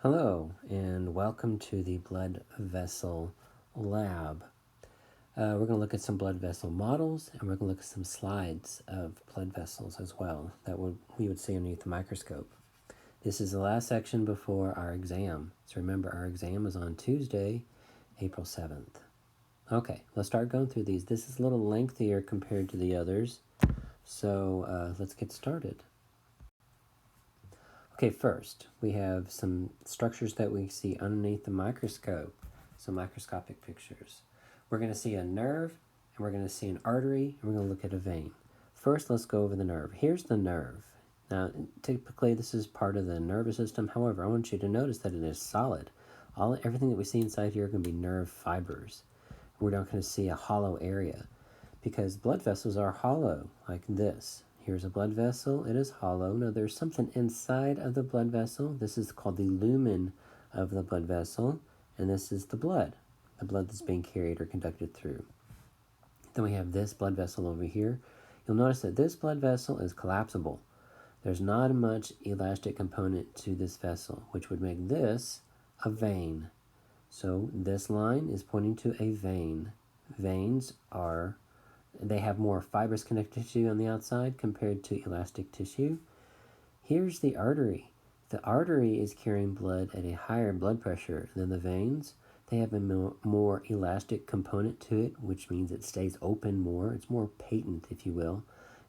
Hello, and welcome to the Blood Vessel Lab. We're going to look at some blood vessel models, and we're going to look at some slides of blood vessels as well that we would see underneath the microscope. This is the last section before our exam. So remember, our exam is on Tuesday, April 7th. Okay, let's start going through these. This is a little lengthier compared to the others, so let's get started. Okay, first, we have some structures that we see underneath the microscope, some microscopic pictures. We're going to see a nerve, and we're going to see an artery, and we're going to look at a vein. First, let's go over the nerve. Here's the nerve. Now, typically, this is part of the nervous system. However, I want you to notice that it is solid. Everything that we see inside here are going to be nerve fibers. We're not going to see a hollow area because blood vessels are hollow, like this. Here's a blood vessel. It is hollow. Now, there's something inside of the blood vessel. This is called the lumen of the blood vessel, and this is the blood that's being carried or conducted through. Then we have this blood vessel over here. You'll notice that this blood vessel is collapsible. There's not much elastic component to this vessel, which would make this a vein. So this line is pointing to a vein. Veins they have more fibrous connective tissue on the outside compared to elastic tissue. Here's the artery. The artery is carrying blood at a higher blood pressure than the veins. They have a more elastic component to it, which means it stays open more. It's more patent, if you will.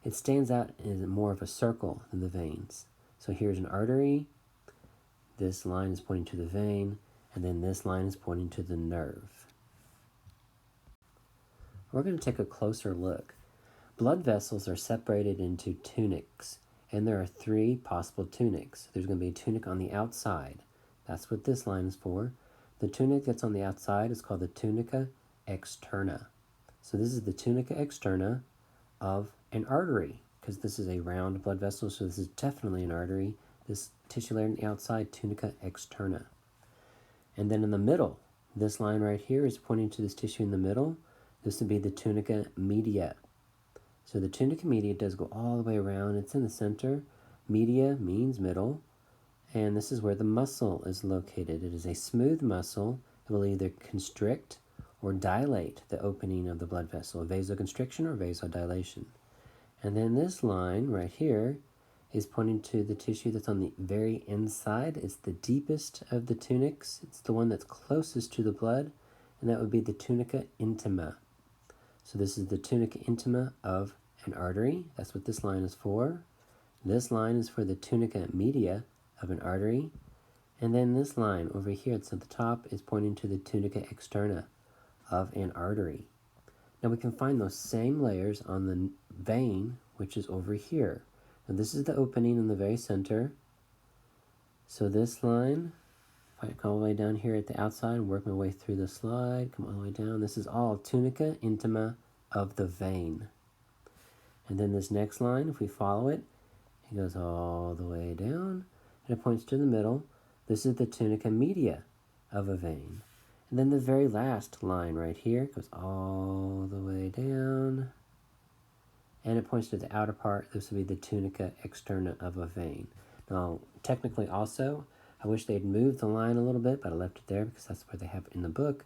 It stands out as more of a circle than the veins. So here's an artery. This line is pointing to the vein, and then this line is pointing to the nerve. We're going to take a closer look. Blood vessels are separated into tunics, and there are three possible tunics. There's going to be a tunic on the outside. That's what this line is for. The tunic that's on the outside is called the tunica externa. So this is the tunica externa of an artery, because this is a round blood vessel, so this is definitely an artery. This tissue layer on the outside, tunica externa. And then in the middle, this line right here is pointing to this tissue in the middle. This would be the tunica media. So the tunica media does go all the way around. It's in the center. Media means middle. And this is where the muscle is located. It is a smooth muscle. It will either constrict or dilate the opening of the blood vessel, vasoconstriction or vasodilation. And then this line right here is pointing to the tissue that's on the very inside. It's the deepest of the tunics. It's the one that's closest to the blood, and that would be the tunica intima. So this is the tunica intima of an artery. That's what this line is for. This line is for the tunica media of an artery. And then this line over here that's at the top is pointing to the tunica externa of an artery. Now we can find those same layers on the vein, which is over here. Now this is the opening in the very center. So this line, if I come all the way down here at the outside and work my way through the slide, come all the way down, this is all tunica intima of the vein. And then this next line, if we follow it, it goes all the way down, and it points to the middle. This is the tunica media of a vein. And then the very last line right here goes all the way down, and it points to the outer part. This would be the tunica externa of a vein. Now, technically also, I wish they'd moved the line a little bit, but I left it there because that's where they have it in the book.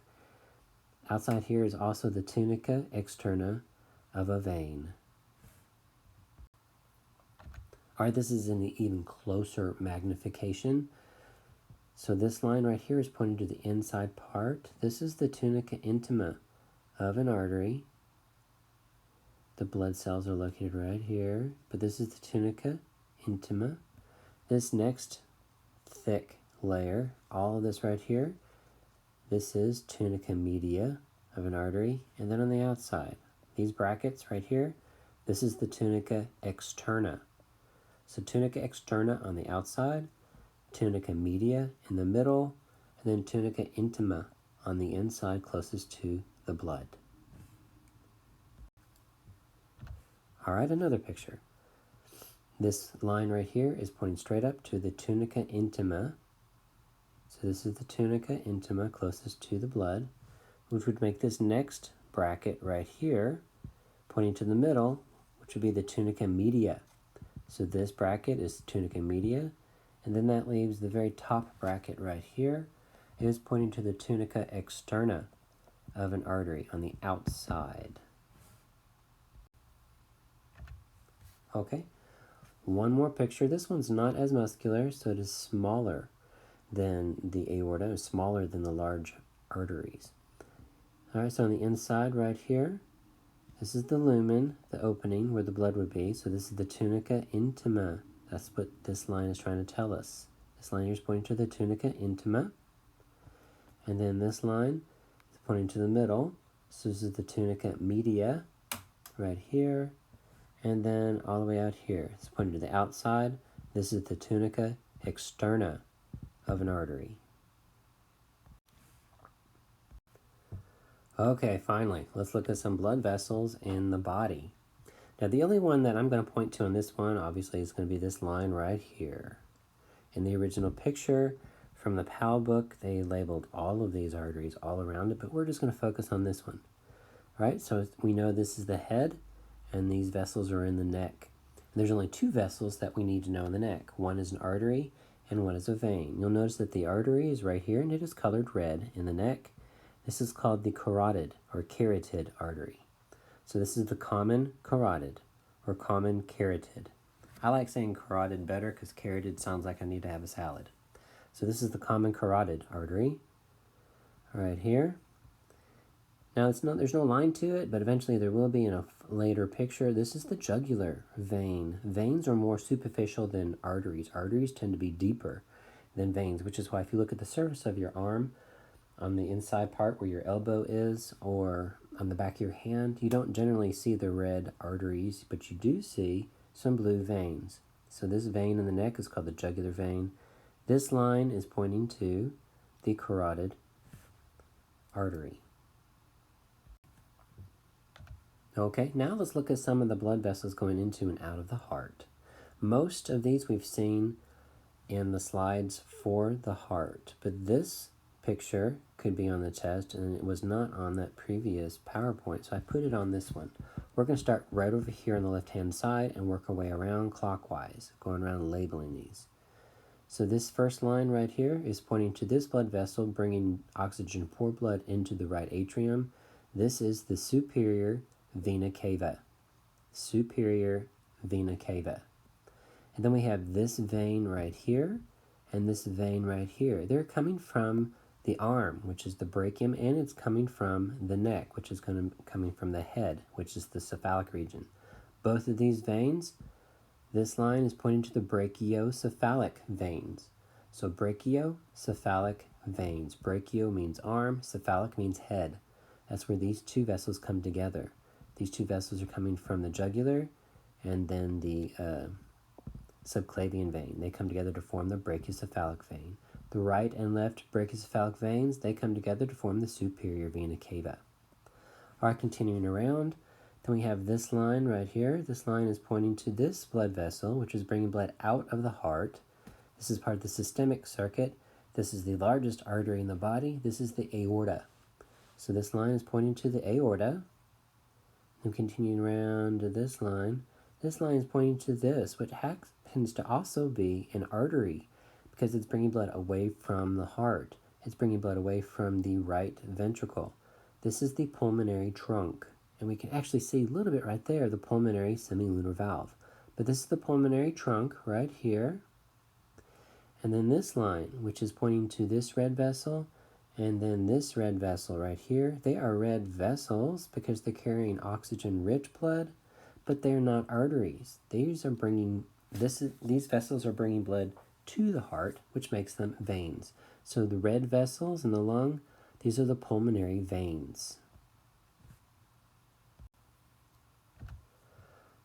Outside here is also the tunica externa of a vein. All right, this is an even closer magnification. So this line right here is pointing to the inside part. This is the tunica intima of an artery. The blood cells are located right here, but this is the tunica intima. This next thick layer, all of this right here, this is tunica media of an artery. And then on the outside, these brackets right here, this is the tunica externa. So tunica externa on the outside, tunica media in the middle, and then tunica intima on the inside closest to the blood. All right, another picture. This line right here is pointing straight up to the tunica intima. So this is the tunica intima closest to the blood, which would make this next bracket right here pointing to the middle, which would be the tunica media. So this bracket is tunica media, And then that leaves the very top bracket right here is pointing to the tunica externa of an artery on the outside. Okay, one more picture. This one's not as muscular, so it is smaller than the aorta, smaller than the large arteries. All right, so on the inside right here, this is the lumen, the opening where the blood would be. So this is the tunica intima. That's what this line is trying to tell us. This line here is pointing to the tunica intima. And then this line is pointing to the middle. So this is the tunica media right here. And then all the way out here, it's pointing to the outside. This is the tunica externa of an artery. Okay, finally, let's look at some blood vessels in the body. Now, the only one that I'm going to point to on this one, obviously, is going to be this line right here. In the original picture from the PAL book, they labeled all of these arteries all around it, but we're just going to focus on this one. Right, so we know this is the head, and these vessels are in the neck. And there's only two vessels that we need to know in the neck. One is an artery, and one is a vein. You'll notice that the artery is right here, and it is colored red in the neck. This is called the carotid or carotid artery. So this is the common carotid or common carotid. I like saying carotid better because carotid sounds like I need to have a salad. So this is the common carotid artery right here. Now there's no line to it, but eventually there will be in a later picture. This is the jugular vein. Veins are more superficial than arteries. Arteries tend to be deeper than veins, which is why if you look at the surface of your arm, on the inside part where your elbow is, or on the back of your hand, you don't generally see the red arteries, but you do see some blue veins. So this vein in the neck is called the jugular vein. This line is pointing to the carotid artery. Okay, now let's look at some of the blood vessels going into and out of the heart. Most of these we've seen in the slides for the heart, but this picture could be on the chest, and it was not on that previous PowerPoint, so I put it on this one. We're going to start right over here on the left-hand side and work our way around clockwise, going around labeling these. So this first line right here is pointing to this blood vessel, bringing oxygen-poor blood into the right atrium. This is the superior vena cava. Superior vena cava. And then we have this vein right here and this vein right here. They're coming from the arm, which is the brachium, and it's coming from the neck, which is coming from the head, which is the cephalic region. Both of these veins, this line is pointing to the brachiocephalic veins. So brachiocephalic veins. Brachio means arm, cephalic means head. That's where these two vessels come together. These two vessels are coming from the jugular and then the subclavian vein. They come together to form the brachiocephalic vein. The right and left brachiocephalic veins, they come together to form the superior vena cava. All right, continuing around, then we have this line right here. This line is pointing to this blood vessel, which is bringing blood out of the heart. This is part of the systemic circuit. This is the largest artery in the body. This is the aorta. So this line is pointing to the aorta. And continuing around to this line is pointing to this, which happens to also be an artery, because it's bringing blood away from the heart. It's bringing blood away from the right ventricle. This is the pulmonary trunk. And we can actually see a little bit right there, the pulmonary semilunar valve. But this is the pulmonary trunk right here. And then this line, which is pointing to this red vessel, and then this red vessel right here. They are red vessels because they're carrying oxygen-rich blood, but they're not arteries. These vessels are bringing blood to the heart, which makes them veins. So the red vessels in the lung, these are the pulmonary veins.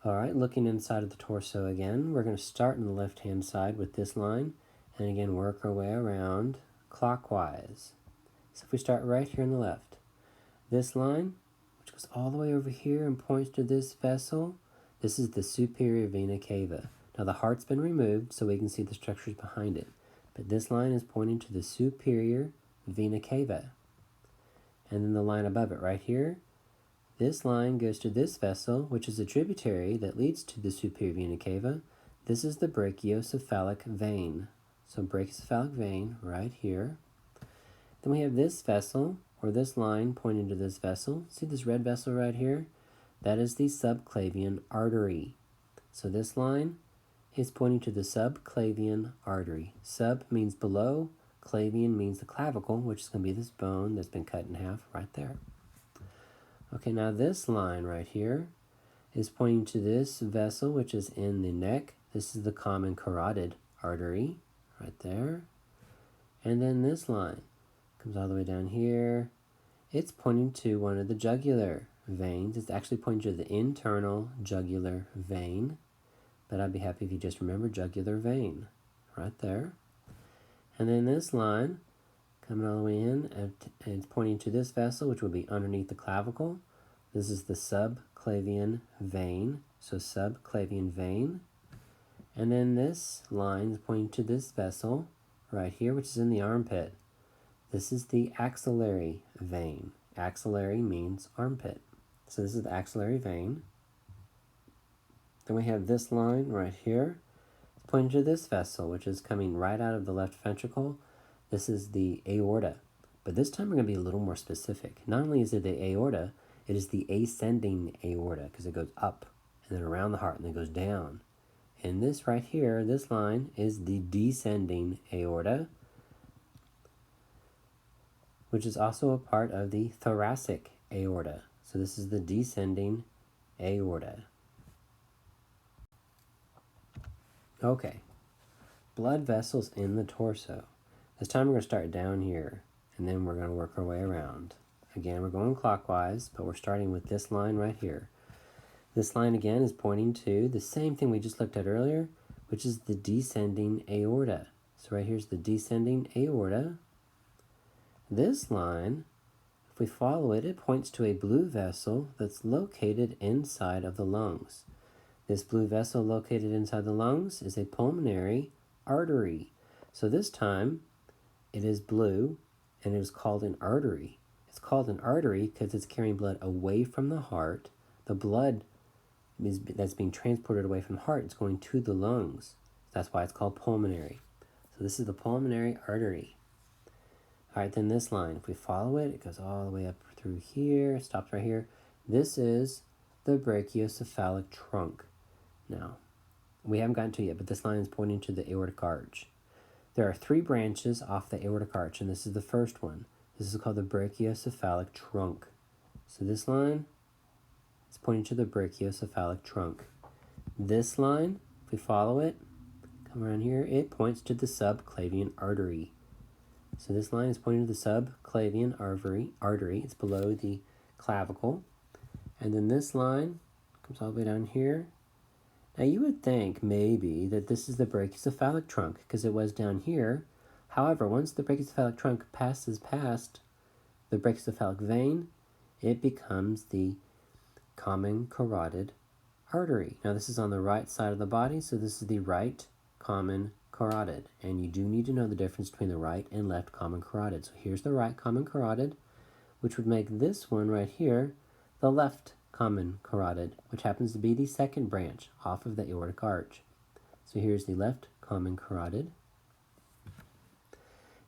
All right, looking inside of the torso again, we're going to start on the left-hand side with this line, and again work our way around clockwise. So if we start right here on the left, this line, which goes all the way over here and points to this vessel, this is the superior vena cava. Now the heart's been removed so we can see the structures behind it, but this line is pointing to the superior vena cava. And then the line above it right here, this line goes to this vessel, which is a tributary that leads to the superior vena cava. This is the brachiocephalic vein So brachiocephalic vein right here. Then we have this vessel, or this line pointing to this vessel. See this red vessel right here? That is the subclavian artery. So this line is pointing to the subclavian artery. Sub means below, clavian means the clavicle, which is going to be this bone that's been cut in half right there. Okay, now this line right here is pointing to this vessel, which is in the neck. This is the common carotid artery right there. And then this line comes all the way down here. It's pointing to one of the jugular veins. It's actually pointing to the internal jugular vein. But I'd be happy if you just remember jugular vein right there. And then this line coming all the way in, and it's pointing to this vessel, which will be underneath the clavicle. This is the subclavian vein. So subclavian vein. And then this line is pointing to this vessel right here, which is in the armpit. This is the axillary vein. Axillary means armpit. So this is the axillary vein. Then we have this line right here. It's pointing to this vessel, which is coming right out of the left ventricle. This is the aorta. But this time we're going to be a little more specific. Not only is it the aorta, it is the ascending aorta, because it goes up and then around the heart and then goes down. And this right here, this line, is the descending aorta, which is also a part of the thoracic aorta. So this is the descending aorta. Okay, blood vessels in the torso. This time we're going to start down here, and then we're going to work our way around. Again, we're going clockwise, but we're starting with this line right here. This line again is pointing to the same thing we just looked at earlier, which is the descending aorta. So right here's the descending aorta. This line, if we follow it, it points to a blue vessel that's located inside of the lungs. This blue vessel located inside the lungs is a pulmonary artery. So this time it is blue and it is called an artery. It's called an artery because it's carrying blood away from the heart. The blood that's being transported away from the heart is going to the lungs. That's why it's called pulmonary. So this is the pulmonary artery. All right, then this line, if we follow it, it goes all the way up through here, stops right here. This is the brachiocephalic trunk. Now, we haven't gotten to it yet, but this line is pointing to the aortic arch. There are 3 branches off the aortic arch, and this is the first one. This is called the brachiocephalic trunk. So this line is pointing to the brachiocephalic trunk. This line, if we follow it, come around here, it points to the subclavian artery. So this line is pointing to the subclavian artery. It's below the clavicle. And then this line comes all the way down here. Now you would think maybe that this is the brachiocephalic trunk because it was down here. However, once the brachiocephalic trunk passes past the brachiocephalic vein, it becomes the common carotid artery. Now this is on the right side of the body, so this is the right common carotid. And you do need to know the difference between the right and left common carotid. So here's the right common carotid, which would make this one right here the left common carotid, which happens to be the second branch off of the aortic arch. So here's the left common carotid.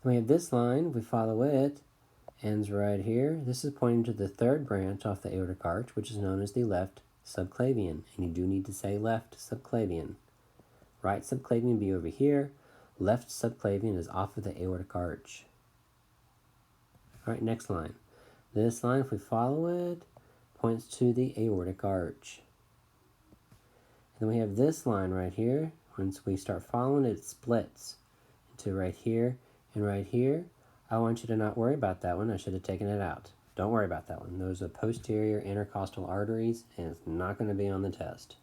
Then we have this line, if we follow it, ends right here. This is pointing to the third branch off the aortic arch, which is known as the left subclavian. And you do need to say left subclavian. Right subclavian would be over here. Left subclavian is off of the aortic arch. All right, next line. This line, if we follow it, points to the aortic arch. And then we have this line right here. Once we start following it, it splits into right here and right here. I want you to not worry about that one. I should have taken it out. Don't worry about that one. Those are posterior intercostal arteries, and it's not going to be on the test.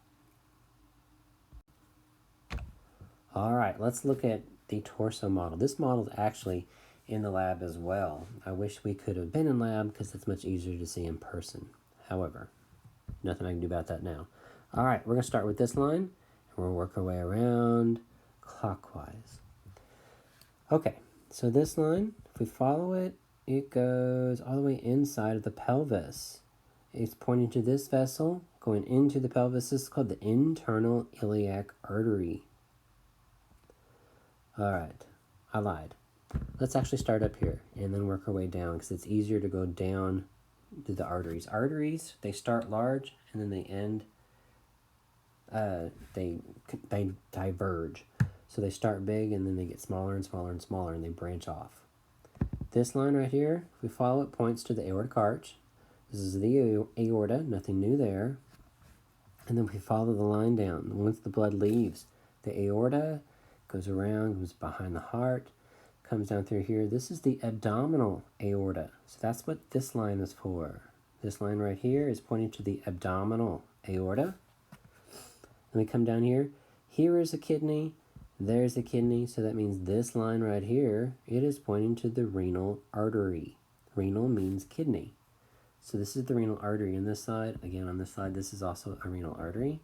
All right, let's look at the torso model. This model is actually in the lab as well. I wish we could have been in lab because it's much easier to see in person. However, nothing I can do about that now. All right, we're going to start with this line, and we'll work our way around clockwise. Okay, so this line, if we follow it, it goes all the way inside of the pelvis. It's pointing to this vessel, going into the pelvis. This is called the internal iliac artery. All right, I lied. Let's actually start up here and then work our way down because it's easier to go down to the arteries. Arteries, they start large and then they end, they diverge. So they start big and then they get smaller and smaller and smaller and they branch off. This line right here, if we follow it, points to the aortic arch. This is the aorta, nothing new there. And then we follow the line down. Once the blood leaves the aorta, goes around, goes behind the heart, comes down through here. This is the abdominal aorta. So that's what this line is for. This line right here is pointing to the abdominal aorta. Then we come down here. Here is a kidney. There's a kidney. So that means this line right here, it is pointing to the renal artery. Renal means kidney. So this is the renal artery on this side. Again, on this side, this is also a renal artery.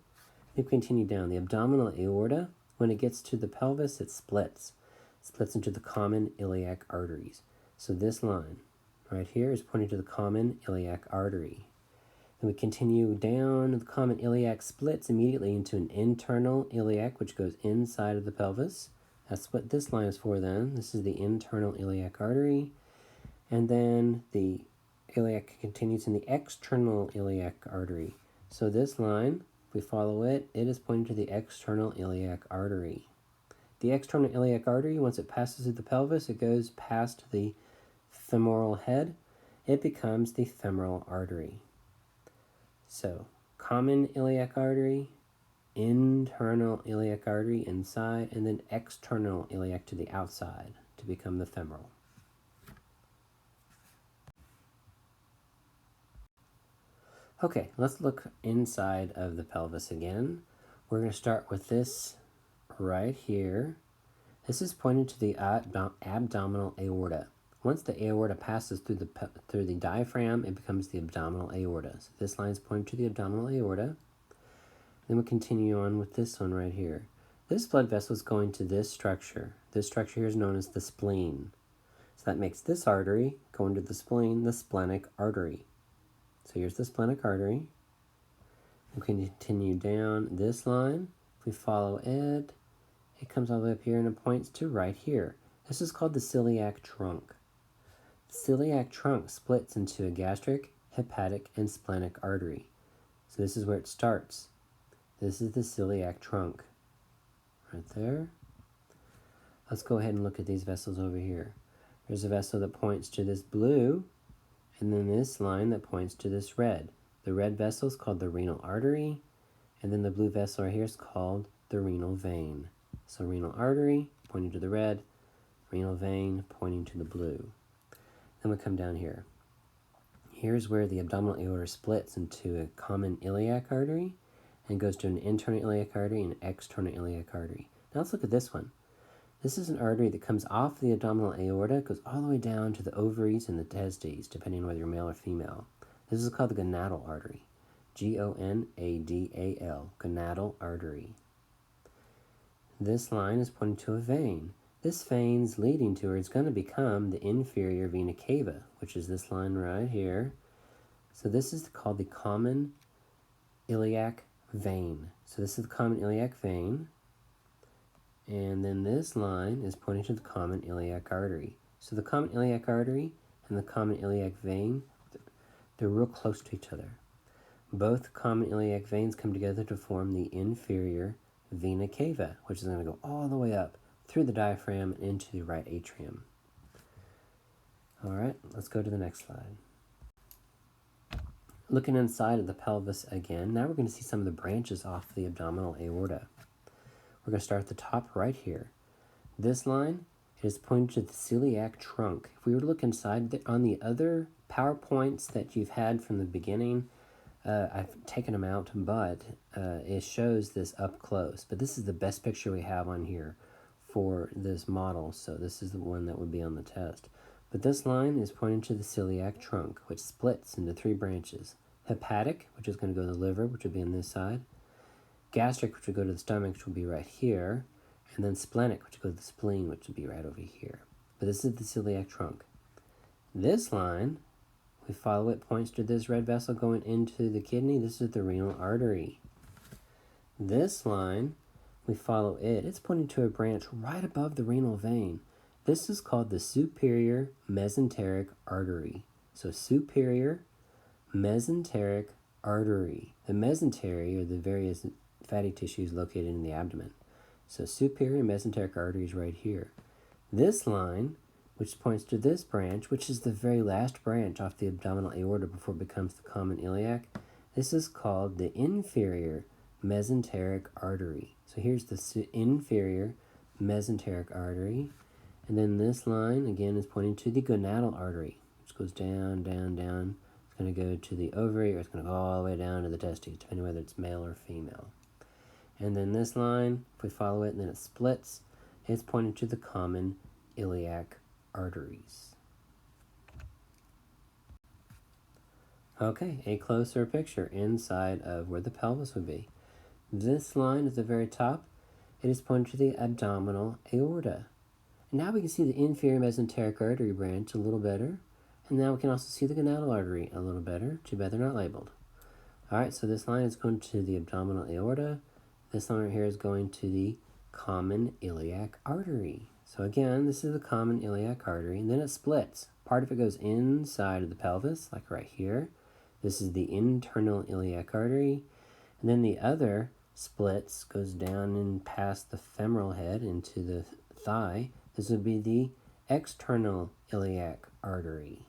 Then we continue down. The abdominal aorta, when it gets to the pelvis, it splits. It splits into the common iliac arteries. So this line right here is pointing to the common iliac artery. Then we continue down. The common iliac splits immediately into an internal iliac, which goes inside of the pelvis. That's what this line is for then. This is the internal iliac artery. And then the iliac continues in the external iliac artery. So this line, if we follow it, it is pointing to the external iliac artery. The external iliac artery, once it passes through the pelvis, it goes past the femoral head. It becomes the femoral artery. So, common iliac artery, internal iliac artery inside, and then external iliac to the outside to become the femoral. Okay, let's look inside of the pelvis again. We're going to start with this right here. This is pointing to the abdominal aorta. Once the aorta passes through the diaphragm, it becomes the abdominal aorta. So this line is pointing to the abdominal aorta. Then we continue on with this one right here. This blood vessel is going to this structure. This structure here is known as the spleen. So that makes this artery going to the spleen, the splenic artery. So here's the splenic artery. We can continue down this line. If we follow it, it comes all the way up here and it points to right here. This is called the celiac trunk. The celiac trunk splits into a gastric, hepatic, and splenic artery. So this is where it starts. This is the celiac trunk. Right there. Let's go ahead and look at these vessels over here. There's a vessel that points to this blue, and then this line that points to this red. The red vessel is called the renal artery, and then the blue vessel right here is called the renal vein. So renal artery pointing to the red, renal vein pointing to the blue. Then we come down here. Here's where the abdominal aorta splits into a common iliac artery and goes to an internal iliac artery and an external iliac artery. Now let's look at this one. This is an artery that comes off the abdominal aorta, goes all the way down to the ovaries and the testes, depending on whether you're male or female. This is called the gonadal artery. Gonadal, gonadal artery. This line is pointing to a vein. This vein's leading to, or it's going to become, the inferior vena cava, which is this line right here. So this is called the common iliac vein. So this is the common iliac vein. And then this line is pointing to the common iliac artery. So the common iliac artery and the common iliac vein, they're real close to each other. Both common iliac veins come together to form the inferior vena cava, which is going to go all the way up through the diaphragm and into the right atrium. All right, let's go to the next slide. Looking inside of the pelvis again, now we're going to see some of the branches off the abdominal aorta. We're going to start at the top right here. This line is pointing to the celiac trunk. If we were to look inside, on the other PowerPoints that you've had from the beginning, I've taken them out, but it shows this up close. But this is the best picture we have on here for this model, so this is the one that would be on the test. But this line is pointing to the celiac trunk, which splits into three branches. Hepatic, which is going to go to the liver, which would be on this side. Gastric, which would go to the stomach, which will be right here. And then splenic, which would go to the spleen, which would be right over here. But this is the celiac trunk. This line, we follow it, points to this red vessel going into the kidney. This is the renal artery. This line, we follow it, it's pointing to a branch right above the renal vein. This is called the superior mesenteric artery. So superior mesenteric artery. The mesentery are the various fatty tissues located in the abdomen. So superior mesenteric artery is right here. This line, which points to this branch, which is the very last branch off the abdominal aorta before it becomes the common iliac, this is called the inferior mesenteric artery. So here's the inferior mesenteric artery. And then this line, again, is pointing to the gonadal artery, which goes down, down, down. It's going to go to the ovary, or it's going to go all the way down to the testes, depending on whether it's male or female. And then this line, if we follow it and then it splits, it's pointing to the common iliac arteries. Okay, a closer picture inside of where the pelvis would be. This line at the very top, it is pointing to the abdominal aorta. And now we can see the inferior mesenteric artery branch a little better. And now we can also see the gonadal artery a little better. Too bad they're not labeled. All right, so this line is going to the abdominal aorta. This line right here is going to the common iliac artery. So again, this is the common iliac artery, and then it splits. Part of it goes inside of the pelvis, like right here. This is the internal iliac artery. And then the other splits, goes down and past the femoral head into the thigh. This would be the external iliac artery.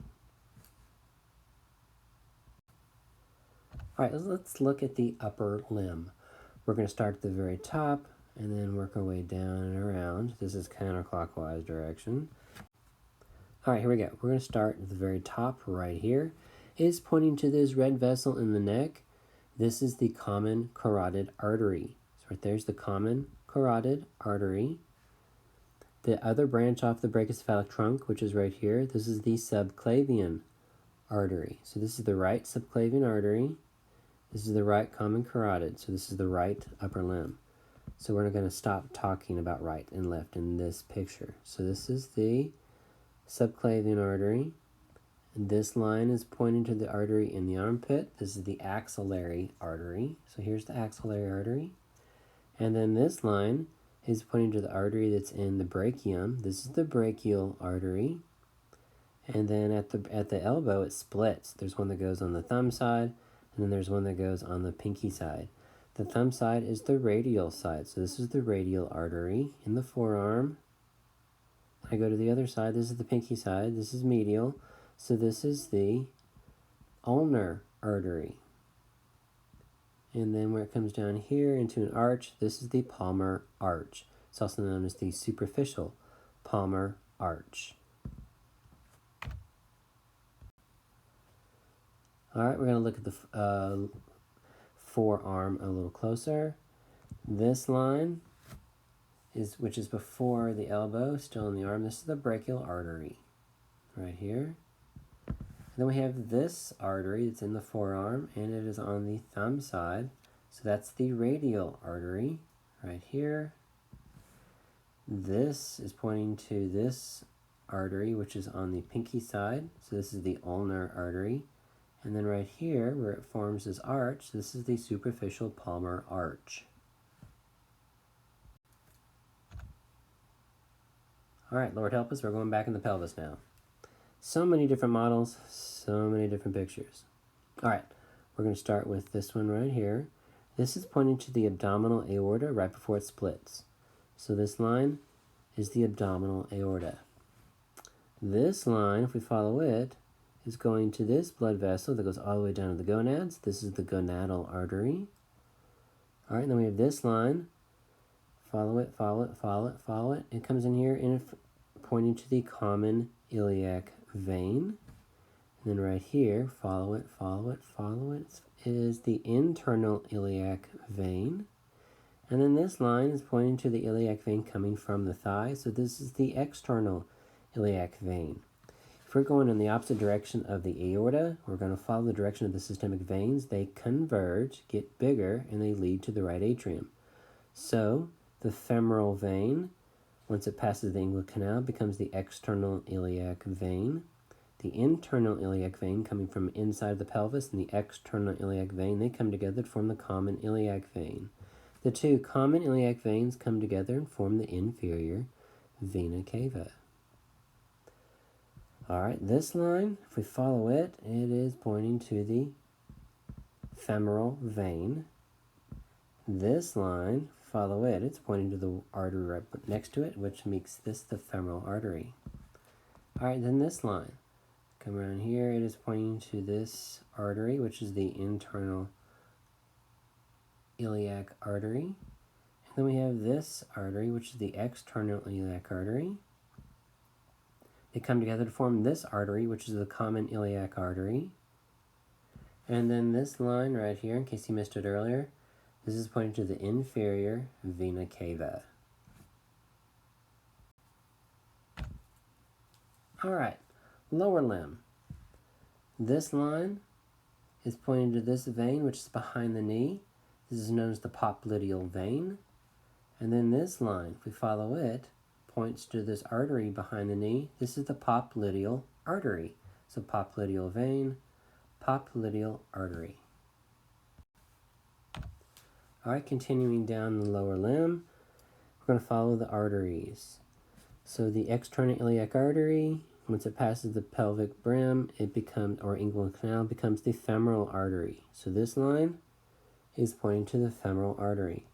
All right, let's look at the upper limb. We're going to start at the very top and then work our way down and around. This is counterclockwise direction. All right, here we go. We're going to start at the very top right here. It is pointing to this red vessel in the neck. This is the common carotid artery. So right there's the common carotid artery. The other branch off the brachiocephalic trunk, which is right here, this is the subclavian artery. So this is the right subclavian artery. This is the right common carotid. So this is the right upper limb. So we're going to stop talking about right and left in this picture. So this is the subclavian artery. And this line is pointing to the artery in the armpit. This is the axillary artery. So here's the axillary artery. And then this line is pointing to the artery that's in the brachium. This is the brachial artery. And then at the elbow, it splits. There's one that goes on the thumb side, and then there's one that goes on the pinky side. The thumb side is the radial side. So this is the radial artery in the forearm. I go to the other side. This is the pinky side. This is medial. So this is the ulnar artery. And then where it comes down here into an arch, this is the palmar arch. It's also known as the superficial palmar arch. All right, we're going to look at the forearm a little closer. This line, which is before the elbow, still in the arm, this is the brachial artery right here. And then we have this artery that's in the forearm, and it is on the thumb side. So that's the radial artery right here. This is pointing to this artery, which is on the pinky side. So this is the ulnar artery. And then right here, where it forms this arch, this is the superficial palmar arch. All right, Lord help us, we're going back in the pelvis now. So many different models, so many different pictures. All right, we're going to start with this one right here. This is pointing to the abdominal aorta right before it splits. So this line is the abdominal aorta. This line, if we follow it, is going to this blood vessel that goes all the way down to the gonads. This is the gonadal artery. All right, then we have this line. Follow it, follow it, follow it, follow it. It comes in here and pointing to the common iliac vein. And then right here, follow it, follow it, follow it, is the internal iliac vein. And then this line is pointing to the iliac vein coming from the thigh. So this is the external iliac vein. If we're going in the opposite direction of the aorta, we're going to follow the direction of the systemic veins. They converge, get bigger, and they lead to the right atrium. So the femoral vein, once it passes the inguinal canal, becomes the external iliac vein. The internal iliac vein coming from inside the pelvis and the external iliac vein, they come together to form the common iliac vein. The two common iliac veins come together and form the inferior vena cava. All right, this line, if we follow it, it is pointing to the femoral vein. This line, follow it, it's pointing to the artery right next to it, which makes this the femoral artery. All right, then this line, come around here, it is pointing to this artery, which is the internal iliac artery. And then we have this artery, which is the external iliac artery. They come together to form this artery, which is the common iliac artery. And then this line right here, in case you missed it earlier, this is pointing to the inferior vena cava. All right, lower limb. This line is pointing to this vein, which is behind the knee. This is known as the popliteal vein. And then this line, if we follow it, points to this artery behind the knee. This is the popliteal artery. So popliteal vein, popliteal artery. All right, continuing down the lower limb, we're going to follow the arteries. So the external iliac artery, once it passes the pelvic brim, it becomes, or inguinal canal, becomes the femoral artery. So this line is pointing to the femoral artery.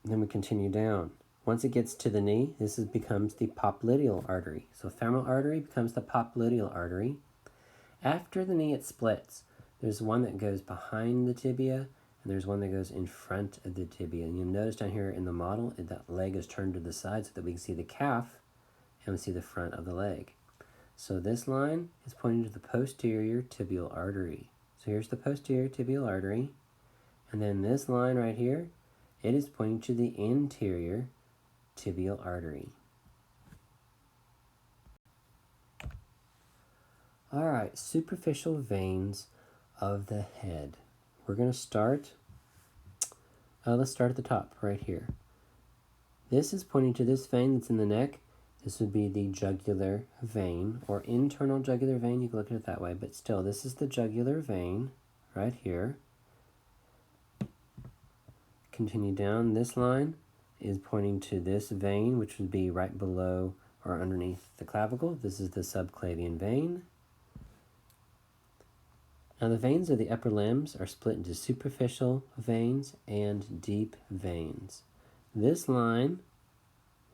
Then we continue down. Once it gets to the knee, this becomes the popliteal artery. So femoral artery becomes the popliteal artery. After the knee, it splits. There's one that goes behind the tibia, and there's one that goes in front of the tibia. And you'll notice down here in the model, that leg is turned to the side so that we can see the calf, and we see the front of the leg. So this line is pointing to the posterior tibial artery. So here's the posterior tibial artery. And then this line right here, it is pointing to the interior tibial artery. All right, superficial veins of the head. We're going to start, let's start at the top right here. This is pointing to this vein that's in the neck. This would be the jugular vein, or internal jugular vein. You can look at it that way, but still, this is the jugular vein right here. Continue down. This line is pointing to this vein, which would be right below or underneath the clavicle. This is the subclavian vein. Now the veins of the upper limbs are split into superficial veins and deep veins. This line,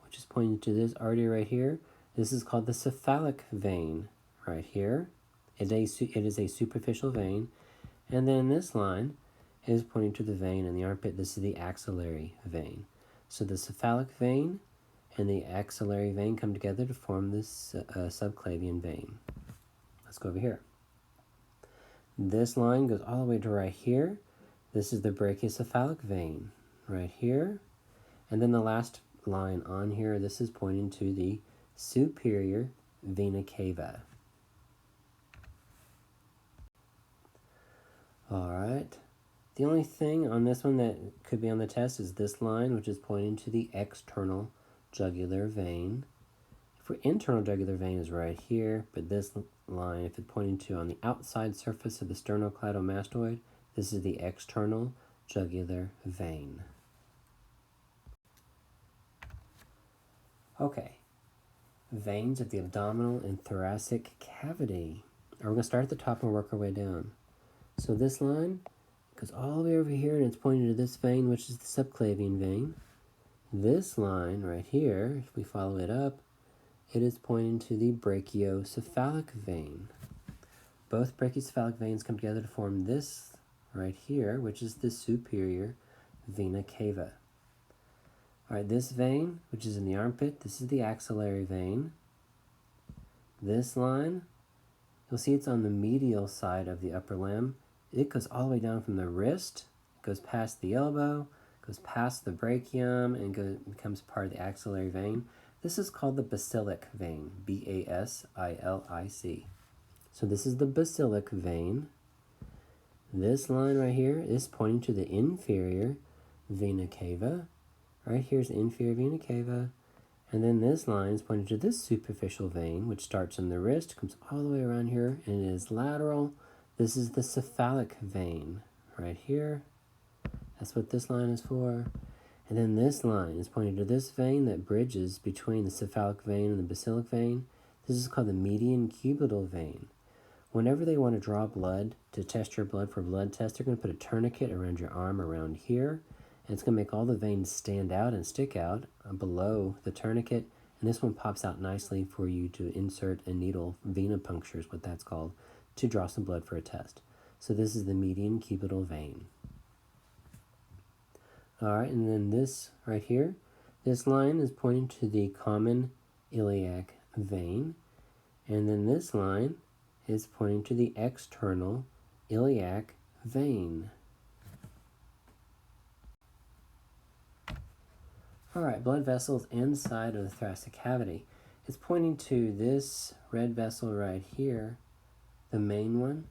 which is pointing to this artery right here, this is called the cephalic vein right here. It is a superficial vein. And then this line is pointing to the vein in the armpit. This is the axillary vein. So the cephalic vein and the axillary vein come together to form this subclavian vein. Let's go over here. This line goes all the way to right here. This is the brachiocephalic vein right here. And then the last line on here, this is pointing to the superior vena cava. All right. The only thing on this one that could be on the test is this line, which is pointing to the external jugular vein. Internal jugular vein is right here, but this line, if it's pointing to on the outside surface of the sternocleidomastoid, this is the external jugular vein. Okay, veins of the abdominal and thoracic cavity. We're going to start at the top and work our way down. So this line goes all the way over here, and it's pointing to this vein, which is the subclavian vein. This line right here, if we follow it up, it is pointing to the brachiocephalic vein. Both brachiocephalic veins come together to form this right here, which is the superior vena cava. All right, this vein, which is in the armpit, this is the axillary vein. This line, you'll see it's on the medial side of the upper limb. It goes all the way down from the wrist, it goes past the elbow, goes past the brachium, and becomes part of the axillary vein. This is called the basilic vein, B-A-S-I-L-I-C. So this is the basilic vein. This line right here is pointing to the inferior vena cava. Right here is the inferior vena cava. And then this line is pointing to this superficial vein, which starts in the wrist, comes all the way around here, and it is lateral. This is the cephalic vein right here. That's what this line is for. And then this line is pointing to this vein that bridges between the cephalic vein and the basilic vein. This is called the median cubital vein. Whenever they want to draw blood to test your blood for blood test, they're going to put a tourniquet around your arm around here. And it's going to make all the veins stand out and stick out below the tourniquet. And this one pops out nicely for you to insert a needle, venipuncture is what that's called, to draw some blood for a test. So this is the median cubital vein. All right, and then this right here, this line is pointing to the common iliac vein. And then this line is pointing to the external iliac vein. All right, blood vessels inside of the thoracic cavity. It's pointing to this red vessel right here, the main one.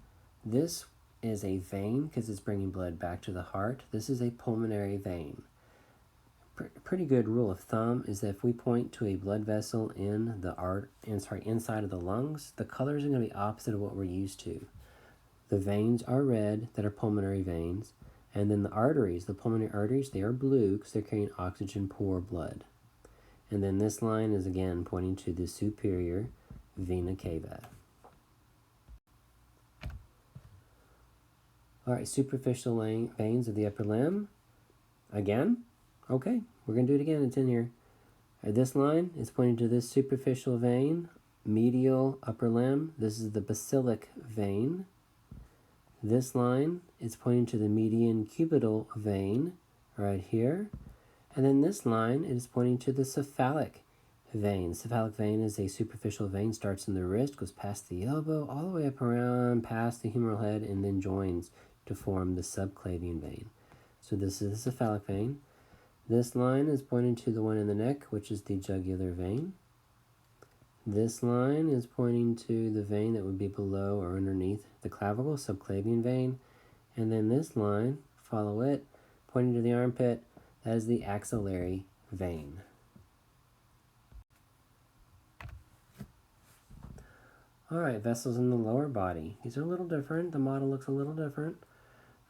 This is a vein because it's bringing blood back to the heart. This is a pulmonary vein. Pretty good rule of thumb is that if we point to a blood vessel in the inside of the lungs, the colors are going to be opposite of what we're used to. The veins are red, that are pulmonary veins, and then the arteries, the pulmonary arteries, they are blue because they're carrying oxygen-poor blood. And then this line is again pointing to the superior vena cava. All right, superficial veins of the upper limb. Again, okay, we're going to do it again. It's in here. This line is pointing to this superficial vein, medial upper limb. This is the basilic vein. This line is pointing to the median cubital vein right here. And then this line is pointing to the cephalic vein. Cephalic vein is a superficial vein, starts in the wrist, goes past the elbow, all the way up around past the humeral head, and then joins to form the subclavian vein. So this is the cephalic vein. This line is pointing to the one in the neck, which is the jugular vein. This line is pointing to the vein that would be below or underneath the clavicle, subclavian vein. And then this line, follow it, pointing to the armpit, that is the axillary vein. All right, vessels in the lower body. These are a little different. The model looks a little different.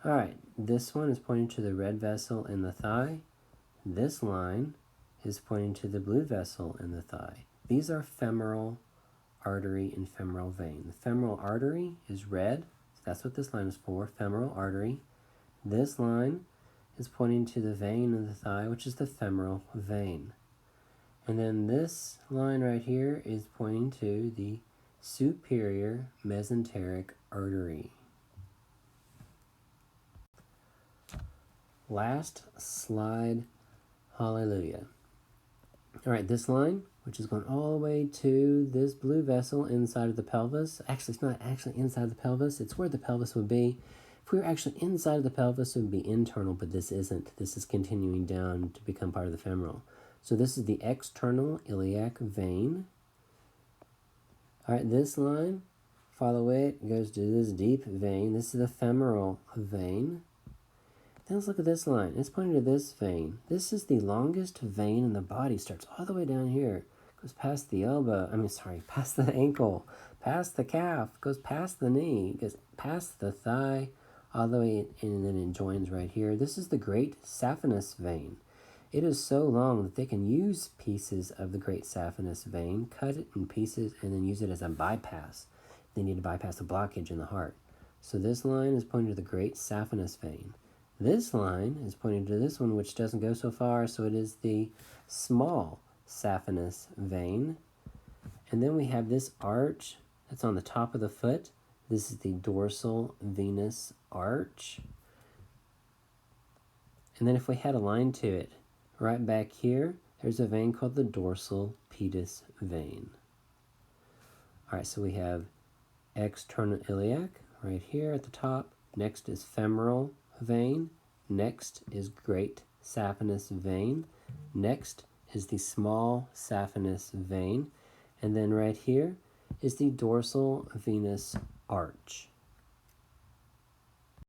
All right, this one is pointing to the red vessel in the thigh. This line is pointing to the blue vessel in the thigh. These are femoral artery and femoral vein. The femoral artery is red. So that's what this line is for, femoral artery. This line is pointing to the vein in the thigh, which is the femoral vein. And then this line right here is pointing to the superior mesenteric artery. Last slide, hallelujah. All right, this line, which is going all the way to this blue vessel inside of the pelvis. Actually, it's not actually inside the pelvis. It's where the pelvis would be. If we were actually inside of the pelvis, it would be internal, but this isn't. This is continuing down to become part of the femoral. So this is the external iliac vein. All right, this line, follow it, goes to this deep vein. This is the femoral vein. Then let's look at this line. It's pointing to this vein. This is the longest vein in the body. Starts all the way down here. Goes past the elbow. Past the ankle. Past the calf. Goes past the knee. Goes past the thigh. All the way in, and then it joins right here. This is the great saphenous vein. It is so long that they can use pieces of the great saphenous vein, cut it in pieces, and then use it as a bypass. They need to bypass a blockage in the heart. So this line is pointing to the great saphenous vein. This line is pointing to this one, which doesn't go so far, so it is the small saphenous vein. And then we have this arch that's on the top of the foot. This is the dorsal venous arch. And then if we had a line to it, right back here, there's a vein called the dorsal pedis vein. All right, so we have external iliac right here at the top. Next is femoral vein. Next is great saphenous vein. Next is the small saphenous vein. And then right here is the dorsal venous arch.